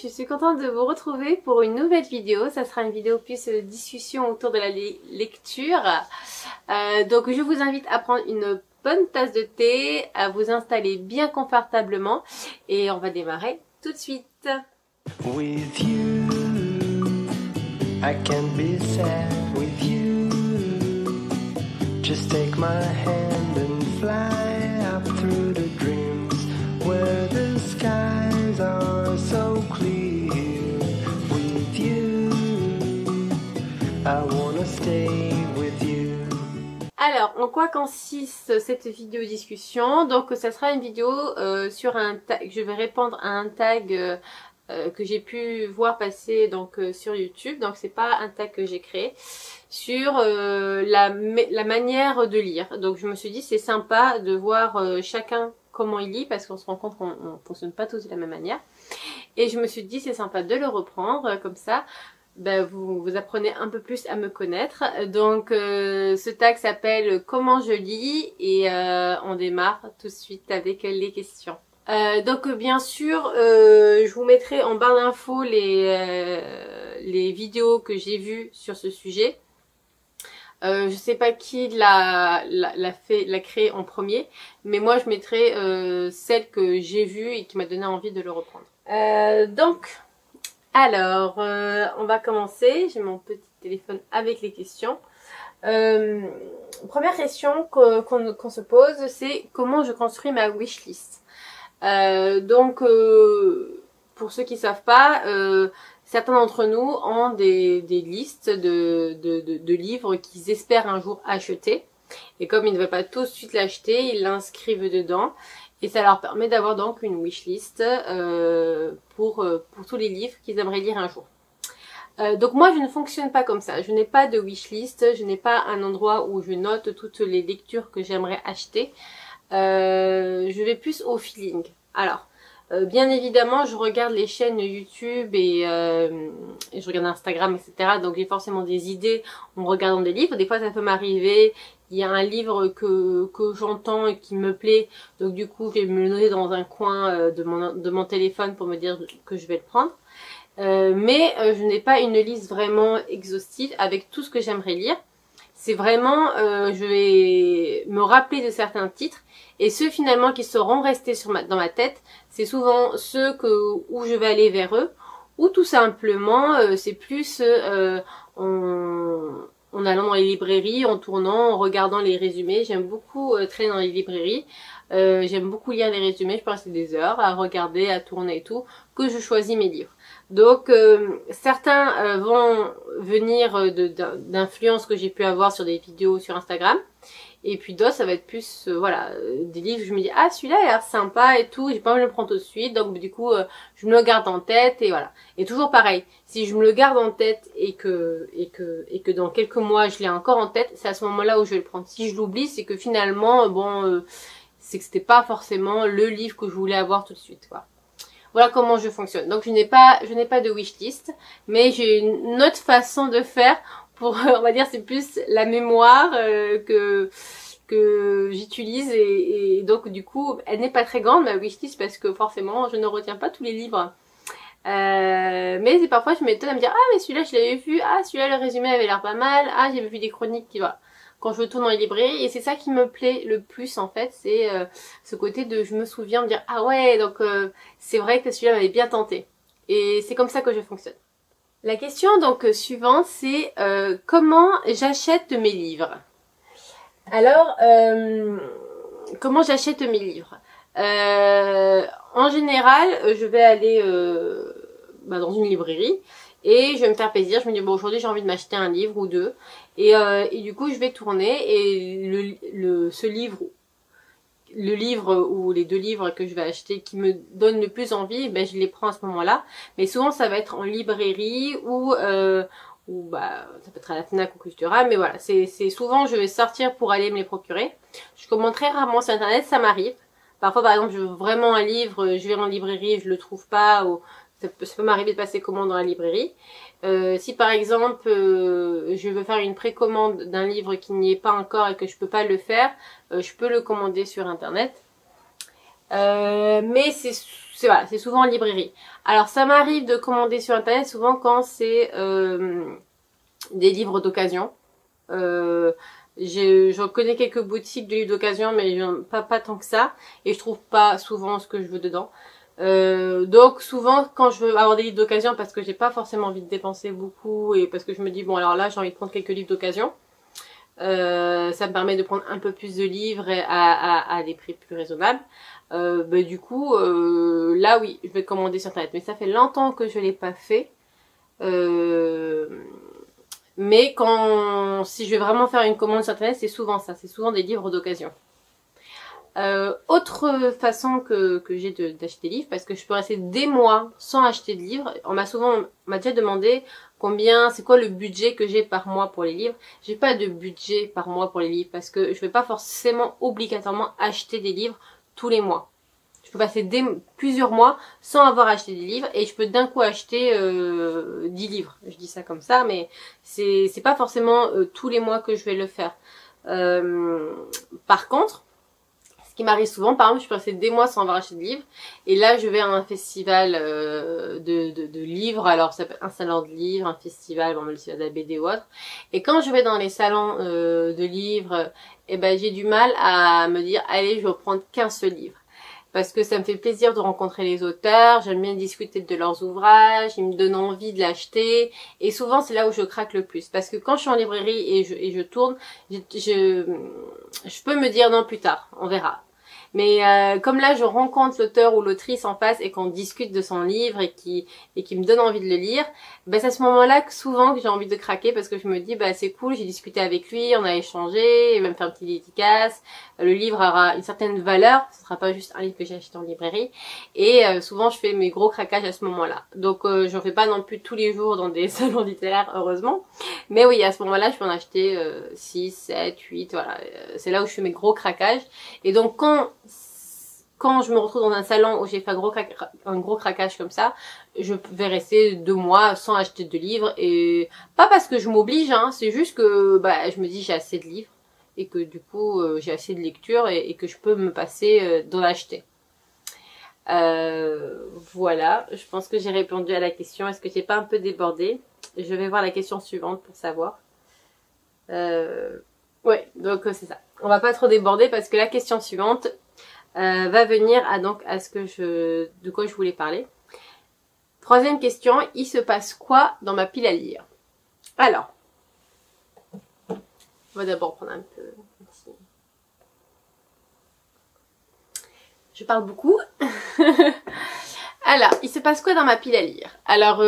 je suis contente de vous retrouver pour une nouvelle vidéo. Ça sera une vidéo plus discussion autour de la lecture. Donc je vous invite à prendre une bonne tasse de thé, à vous installer bien confortablement et on va démarrer tout de suite. With you, I can be sad with you. Just take my hand and fly up through the dreams where the skies are so clear. With you, I wanna stay with you. Alors, en quoi consiste cette vidéo discussion? Donc, ça sera une vidéo sur un tag. Je vais répondre à un tag que j'ai pu voir passer donc sur YouTube. Donc, c'est pas un tag que j'ai créé sur la manière de lire. Donc, je me suis dit c'est sympa de voir chacun comment il lit parce qu'on se rend compte qu'on ne fonctionne pas tous de la même manière. Et je me suis dit c'est sympa de le reprendre comme ça. Ben, vous apprenez un peu plus à me connaître. Donc ce tag s'appelle Comment je lis et on démarre tout de suite avec les questions. Donc bien sûr je vous mettrai en barre d'infos les vidéos que j'ai vues sur ce sujet. Je sais pas qui l'a créé en premier, mais moi je mettrai celle que j'ai vue et qui m'a donné envie de le reprendre. Alors, on va commencer. J'ai mon petit téléphone avec les questions. Première question qu'on se pose, c'est comment je construis ma wishlist. Pour ceux qui savent pas, certains d'entre nous ont des listes de livres qu'ils espèrent un jour acheter. Et comme ils ne veulent pas tout de suite l'acheter, ils l'inscrivent dedans. Et ça leur permet d'avoir donc une wishlist pour tous les livres qu'ils aimeraient lire un jour. Donc moi je ne fonctionne pas comme ça. Je n'ai pas de wishlist, je n'ai pas un endroit où je note toutes les lectures que j'aimerais acheter. Je vais plus au feeling. Alors, bien évidemment, je regarde les chaînes YouTube et je regarde Instagram, etc. Donc j'ai forcément des idées en regardant des livres. Des fois ça peut m'arriver. Il y a un livre que j'entends et qui me plaît, donc du coup je vais me le noter dans un coin de mon téléphone pour me dire que je vais le prendre. Mais je n'ai pas une liste vraiment exhaustive avec tout ce que j'aimerais lire. C'est vraiment, je vais me rappeler de certains titres et ceux finalement qui seront restés dans ma tête, c'est souvent ceux où je vais aller vers eux, ou tout simplement c'est plus en allant dans les librairies, en tournant, en regardant les résumés. J'aime beaucoup traîner dans les librairies. J'aime beaucoup lire les résumés. Je peux passer des heures à regarder, à tourner et tout, que je choisis mes livres. Donc certains vont venir d'influences que j'ai pu avoir sur des vidéos sur Instagram. Et puis d'autres, ça va être plus, des livres, je me dis, ah, celui-là, il a l'air sympa et tout, j'ai pas envie de le prendre tout de suite, donc du coup, je me le garde en tête, et voilà. Et toujours pareil, si je me le garde en tête et que dans quelques mois, je l'ai encore en tête, c'est à ce moment-là où je vais le prendre. Si je l'oublie, c'est que finalement, c'est que c'était pas forcément le livre que je voulais avoir tout de suite, quoi. Voilà comment je fonctionne. Donc je n'ai pas de wishlist, mais j'ai une autre façon de faire pour, on va dire, c'est plus la mémoire que j'utilise et donc du coup, elle n'est pas très grande ma wishlist parce que forcément, je ne retiens pas tous les livres. Mais parfois je m'étonne à me dire ah mais celui-là je l'avais vu, ah celui-là le résumé avait l'air pas mal, ah j'avais vu des chroniques qui voilà. Quand je tourne dans les librairies, et c'est ça qui me plaît le plus en fait, c'est ce côté de je me souviens me dire ah ouais donc c'est vrai que celui-là m'avait bien tenté. Et c'est comme ça que je fonctionne. La question donc suivante c'est comment j'achète mes livres. Alors comment j'achète mes livres? En général je vais aller dans une librairie et je vais me faire plaisir, je me dis bon aujourd'hui j'ai envie de m'acheter un livre ou deux et du coup je vais tourner et le livre ou les deux livres que je vais acheter qui me donnent le plus envie, ben je les prends à ce moment-là. Mais souvent ça va être en librairie ou ça peut être à la Fnac ou Cultura, mais voilà, c'est souvent je vais sortir pour aller me les procurer. Je commande très rarement sur internet, ça m'arrive. Parfois par exemple je veux vraiment un livre, je vais en librairie, je le trouve pas, ou ça peut m'arriver de passer commande dans la librairie. Si par exemple je veux faire une précommande d'un livre qui n'y est pas encore et que je peux pas le faire, je peux le commander sur internet. Mais voilà, c'est souvent en librairie. Alors ça m'arrive de commander sur internet souvent quand c'est des livres d'occasion. Je connais quelques boutiques de livres d'occasion, mais pas tant que ça, et je trouve pas souvent ce que je veux dedans. Donc souvent quand je veux avoir des livres d'occasion, parce que j'ai pas forcément envie de dépenser beaucoup, et parce que je me dis bon alors là j'ai envie de prendre quelques livres d'occasion, ça me permet de prendre un peu plus de livres à des prix plus raisonnables. Du coup là oui, je vais commander sur internet, mais ça fait longtemps que je l'ai pas fait. Mais si je vais vraiment faire une commande sur internet, c'est souvent ça, c'est souvent des livres d'occasion. Autre façon que j'ai d'acheter des livres, parce que je peux rester des mois sans acheter de livres. On m'a déjà demandé c'est quoi le budget que j'ai par mois pour les livres. J'ai pas de budget par mois pour les livres, parce que je vais pas forcément obligatoirement acheter des livres tous les mois. Je peux passer plusieurs mois sans avoir acheté des livres, et je peux d'un coup acheter 10 livres. Je dis ça comme ça, mais c'est pas forcément tous les mois que je vais le faire. Par contre, ce qui m'arrive souvent, par exemple, je peux passer des mois sans avoir acheté de livres, et là je vais à un festival de livres. Alors ça peut être un salon de livres, un festival, le festival de la BD ou autre. Et quand je vais dans les salons de livres, j'ai du mal à me dire allez, je vais prendre qu'un seul livre. Parce que ça me fait plaisir de rencontrer les auteurs, j'aime bien discuter de leurs ouvrages, ils me donnent envie de l'acheter, et souvent c'est là où je craque le plus. Parce que quand je suis en librairie et je tourne, je peux me dire non, plus tard, on verra. Mais comme là je rencontre l'auteur ou l'autrice en face et qu'on discute de son livre et qui me donne envie de le lire, c'est à ce moment-là que souvent que j'ai envie de craquer, parce que je me dis c'est cool, j'ai discuté avec lui, on a échangé, il va me faire une petite dédicace, le livre aura une certaine valeur, ce sera pas juste un livre que j'ai acheté en librairie, et souvent je fais mes gros craquages à ce moment-là. Donc j'en fais pas non plus tous les jours dans des salons littéraires, heureusement, mais oui, à ce moment-là je peux en acheter 6, 7, 8, voilà, c'est là où je fais mes gros craquages. Et donc quand je me retrouve dans un salon où j'ai fait un gros craquage comme ça, je vais rester 2 mois sans acheter de livres, et pas parce que je m'oblige, hein, c'est juste que je me dis j'ai assez de livres et que du coup j'ai assez de lecture et que je peux me passer d'en acheter. Voilà, je pense que j'ai répondu à la question. Est-ce que j'ai pas un peu débordé? Je vais voir la question suivante pour savoir. Ouais, donc c'est ça. On va pas trop déborder parce que la question suivante va venir de quoi je voulais parler. Troisième question, il se passe quoi dans ma pile à lire? Alors, on va d'abord prendre un peu ici. Je parle beaucoup. Alors, il se passe quoi dans ma pile à lire? Alors,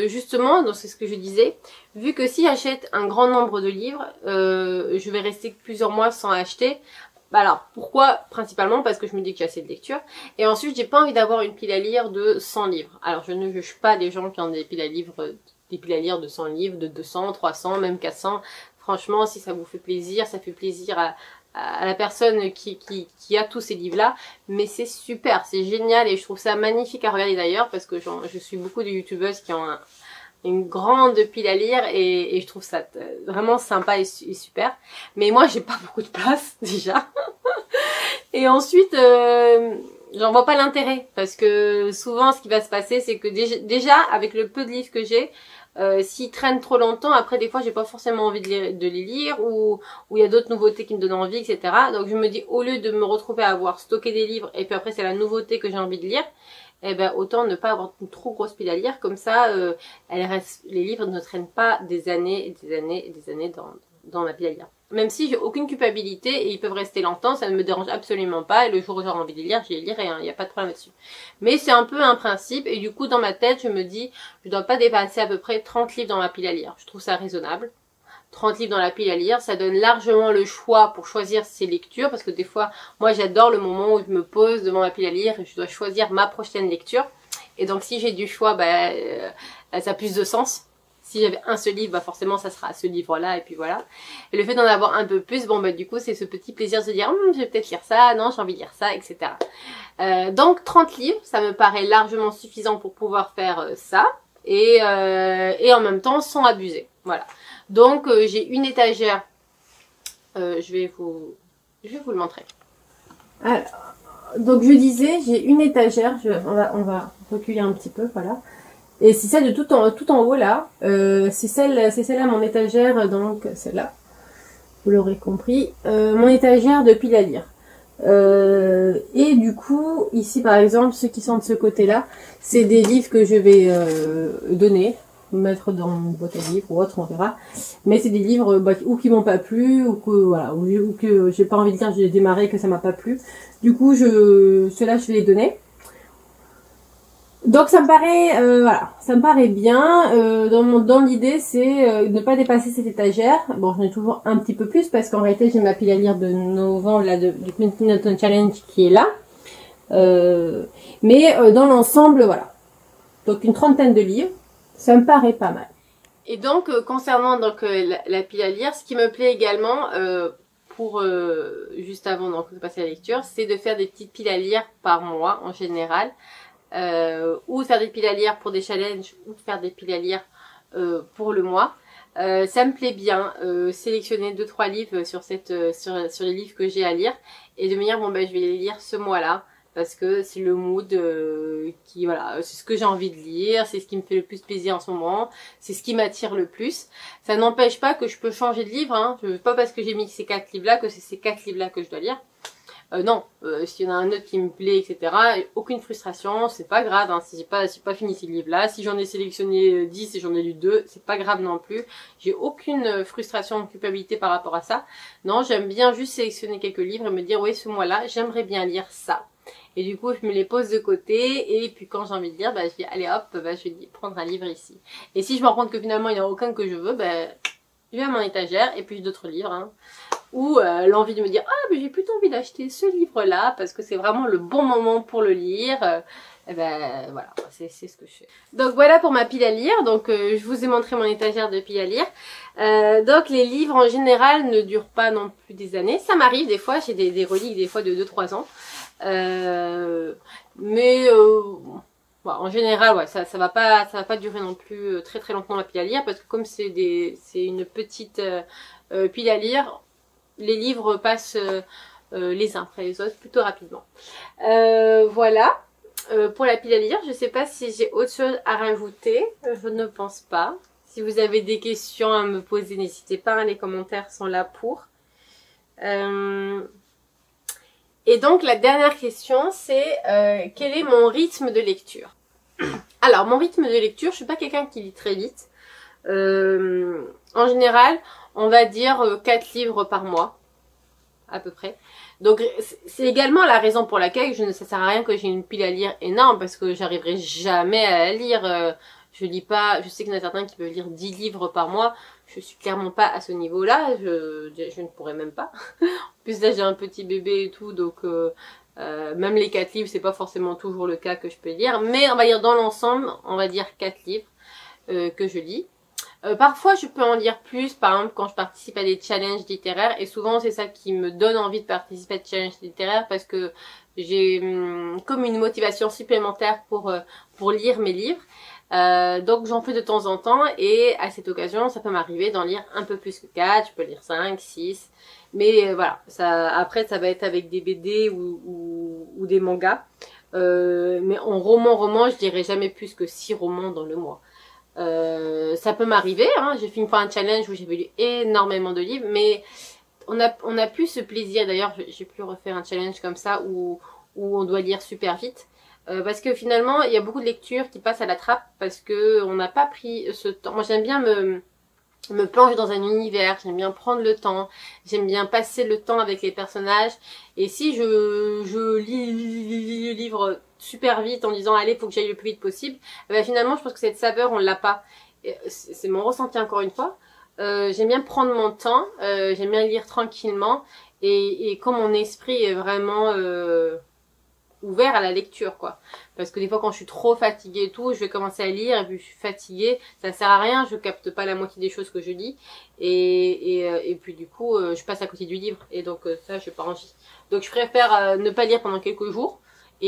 justement, c'est ce que je disais, vu que si j'achète un grand nombre de livres, je vais rester plusieurs mois sans acheter. Alors, pourquoi? Principalement parce que je me dis que j'ai assez de lecture. Et ensuite, j'ai pas envie d'avoir une pile à lire de 100 livres. Alors, je ne juge pas les gens qui ont des piles à lire de 100 livres, de 200, 300, même 400. Franchement, si ça vous fait plaisir, ça fait plaisir à la personne qui a tous ces livres-là. Mais c'est super, c'est génial, et je trouve ça magnifique à regarder d'ailleurs, parce que je suis beaucoup de youtubeuses qui ont une grande pile à lire, et je trouve ça vraiment sympa et super. Mais moi j'ai pas beaucoup de place déjà. Et ensuite j'en vois pas l'intérêt, parce que souvent ce qui va se passer c'est que déjà avec le peu de livres que j'ai, s'ils traînent trop longtemps, après des fois j'ai pas forcément envie de les lire, ou il y a d'autres nouveautés qui me donnent envie, etc. Donc je me dis, au lieu de me retrouver à avoir stocké des livres et puis après c'est la nouveauté que j'ai envie de lire, autant ne pas avoir une trop grosse pile à lire, comme ça les livres ne traînent pas des années et des années et des années dans ma pile à lire. Même si j'ai aucune culpabilité et ils peuvent rester longtemps, ça ne me dérange absolument pas, et le jour où j'aurai envie de les lire, je les lirai, hein, il n'y a pas de problème là-dessus. Mais c'est un peu un principe, et du coup dans ma tête je me dis, je dois pas dépasser à peu près 30 livres dans ma pile à lire. Je trouve ça raisonnable. 30 livres dans la pile à lire, ça donne largement le choix pour choisir ses lectures, parce que des fois, moi j'adore le moment où je me pose devant ma pile à lire et je dois choisir ma prochaine lecture. Et donc si j'ai du choix, ça a plus de sens. Si j'avais un seul livre, forcément ça sera ce livre-là, et puis voilà. Et le fait d'en avoir un peu plus, du coup c'est ce petit plaisir de se dire, je vais peut-être lire ça, non j'ai envie de lire ça, etc. Donc 30 livres, ça me paraît largement suffisant pour pouvoir faire ça, et en même temps sans abuser. Voilà. Donc j'ai une étagère, je vais vous le montrer. Alors, donc je disais, j'ai une étagère, on va reculer un petit peu, voilà. Et c'est celle de tout en haut là, c'est celle-là mon étagère, donc celle-là, vous l'aurez compris, mon étagère de piles à lire. Et du coup, ici par exemple, ceux qui sont de ce côté-là, c'est des livres que je vais donner, mettre dans une boîte à livres ou autre, on verra. Mais c'est des livres ou qui m'ont pas plu, ou que voilà, ou que j'ai pas envie de lire, j'ai démarré que ça m'a pas plu. Du coup, ceux-là, je vais les donner. Donc ça me paraît, voilà, ça me paraît bien. Dans l'idée, c'est ne pas dépasser cette étagère. Bon, j'en ai toujours un petit peu plus parce qu'en réalité, j'ai ma pile à lire de novembre là du Quentin Challenge qui est là. Mais dans l'ensemble, voilà. Donc une trentaine de livres, ça me paraît pas mal. Et donc concernant la pile à lire, ce qui me plaît également pour juste avant donc de passer à la lecture, c'est de faire des petites piles à lire par mois en général. Ou faire des piles à lire pour des challenges, ou faire des piles à lire pour le mois. Ça me plaît bien, sélectionner 2-3 livres sur les livres que j'ai à lire et de me dire bon ben je vais les lire ce mois-là parce que c'est le mood voilà, c'est ce que j'ai envie de lire, c'est ce qui me fait le plus plaisir en ce moment, c'est ce qui m'attire le plus. Ça n'empêche pas que je peux changer de livre, hein. Pas parce que j'ai mis ces 4 livres-là que c'est ces 4 livres-là que je dois lire. Non, s'il y en a un autre qui me plaît, etc., aucune frustration, c'est pas grave, hein, si j'ai pas fini ces livres-là, si j'en ai sélectionné 10 et j'en ai lu 2, c'est pas grave non plus, j'ai aucune frustration, culpabilité par rapport à ça. Non, j'aime bien juste sélectionner quelques livres et me dire, oui, ce mois-là, j'aimerais bien lire ça. Et du coup, je me les pose de côté, et puis quand j'ai envie de lire, je dis, allez hop, je vais prendre un livre ici. Et si je me rends compte que finalement, il n'y en a aucun que je veux, je vais à mon étagère, et puis d'autres livres, hein. Ou l'envie de me dire mais j'ai plutôt envie d'acheter ce livre là parce que c'est vraiment le bon moment pour le lire, voilà, c'est ce que je fais. Donc voilà pour ma pile à lire. Donc je vous ai montré mon étagère de pile à lire. Donc les livres en général ne durent pas non plus des années, ça m'arrive des fois, j'ai des reliques des fois de 2-3 ans, mais en général ouais, ça va pas durer non plus très très longtemps la pile à lire parce que comme c'est une petite pile à lire, les livres passent les uns après les autres plutôt rapidement. Voilà pour la pile à lire. Je sais pas si j'ai autre chose à rajouter. Je ne pense pas. Si vous avez des questions à me poser, n'hésitez pas. Hein, les commentaires sont là pour. Et donc la dernière question, c'est quel est mon rythme de lecture? Alors mon rythme de lecture, je suis pas quelqu'un qui lit très vite. En général, on va dire 4 livres par mois, à peu près. Donc c'est également la raison pour laquelle ça sert à rien que j'ai une pile à lire énorme, parce que j'arriverai jamais à la lire. Je lis pas, je sais qu'il y en a certains qui peuvent lire 10 livres par mois. Je suis clairement pas à ce niveau-là, je ne pourrais même pas. En plus là j'ai un petit bébé et tout, donc même les 4 livres, c'est pas forcément toujours le cas que je peux lire. Mais on va dire dans l'ensemble, on va dire 4 livres que je lis. Parfois je peux en lire plus, par exemple quand je participe à des challenges littéraires, et souvent c'est ça qui me donne envie de participer à des challenges littéraires parce que j'ai comme une motivation supplémentaire pour lire mes livres. Donc j'en fais de temps en temps, et à cette occasion ça peut m'arriver d'en lire un peu plus que 4, je peux lire 5, 6, mais voilà, après ça va être avec des BD ou des mangas, mais en roman je dirais jamais plus que 6 romans dans le mois. Ça peut m'arriver, hein. J'ai fait une fois un challenge où j'ai lu énormément de livres, mais on a plus ce plaisir. D'ailleurs j'ai pu refaire un challenge comme ça où on doit lire super vite, parce que finalement il y a beaucoup de lectures qui passent à la trappe parce que on n'a pas pris ce temps. Moi j'aime bien me plonger dans un univers, j'aime bien prendre le temps, j'aime bien passer le temps avec les personnages, et si je lis le livre super vite en disant allez faut que j'aille le plus vite possible, finalement je pense que cette saveur on l'a pas. C'est mon ressenti encore une fois. J'aime bien prendre mon temps, j'aime bien lire tranquillement, et quand mon esprit est vraiment ouvert à la lecture, quoi. Parce que des fois quand je suis trop fatiguée et tout, je vais commencer à lire et puis je suis fatiguée, ça sert à rien, je capte pas la moitié des choses que je lis, et puis du coup je passe à côté du livre, et donc ça j'ai pas envie. Donc je préfère ne pas lire pendant quelques jours,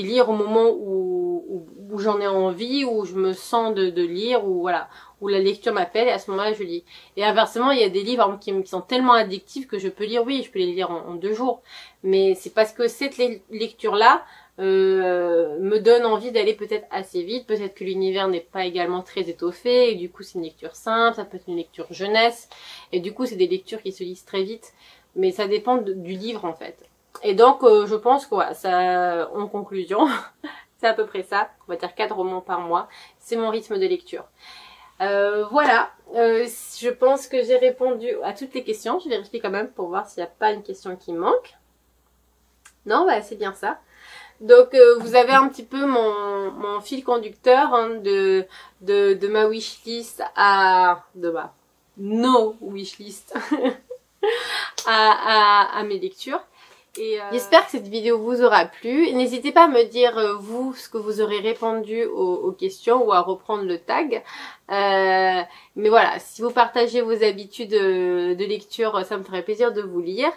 lire au moment où j'en ai envie, où je me sens de lire, ou voilà, où la lecture m'appelle, et à ce moment-là je lis. Et inversement, il y a des livres qui sont tellement addictifs que je peux lire, oui, je peux les lire en 2 jours, mais c'est parce que cette lecture-là me donne envie d'aller peut-être assez vite, peut-être que l'univers n'est pas également très étoffé, et du coup c'est une lecture simple, ça peut être une lecture jeunesse, et du coup c'est des lectures qui se lisent très vite, mais ça dépend du livre en fait. Et donc je pense que voilà, ça, en conclusion, c'est à peu près ça, on va dire 4 romans par mois, c'est mon rythme de lecture. Voilà, je pense que j'ai répondu à toutes les questions, je vérifie quand même pour voir s'il n'y a pas une question qui manque. Non, bah c'est bien ça. Donc vous avez un petit peu mon fil conducteur hein, de ma wishlist de ma no wishlist à mes lectures. Et j'espère que cette vidéo vous aura plu. N'hésitez pas à me dire vous ce que vous aurez répondu aux questions ou à reprendre le tag. Mais voilà, si vous partagez vos habitudes de lecture, ça me ferait plaisir de vous lire.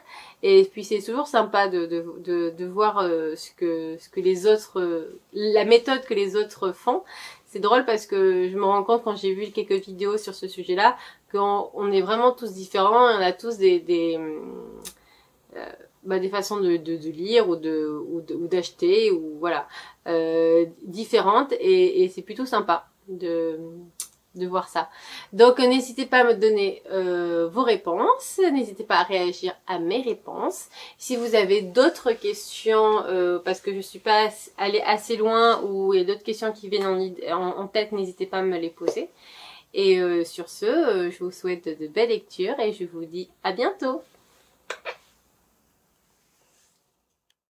Et puis c'est toujours sympa de voir ce que les autres, la méthode que les autres font. C'est drôle parce que je me rends compte quand j'ai vu quelques vidéos sur ce sujet-là qu'on est vraiment tous différents. On a tous des façons de lire ou d'acheter ou voilà différentes et c'est plutôt sympa de voir ça. Donc n'hésitez pas à me donner vos réponses, n'hésitez pas à réagir à mes réponses. Si vous avez d'autres questions parce que je suis pas allée assez loin ou il y a d'autres questions qui viennent en tête, n'hésitez pas à me les poser. Et sur ce, je vous souhaite de belles lectures et je vous dis à bientôt.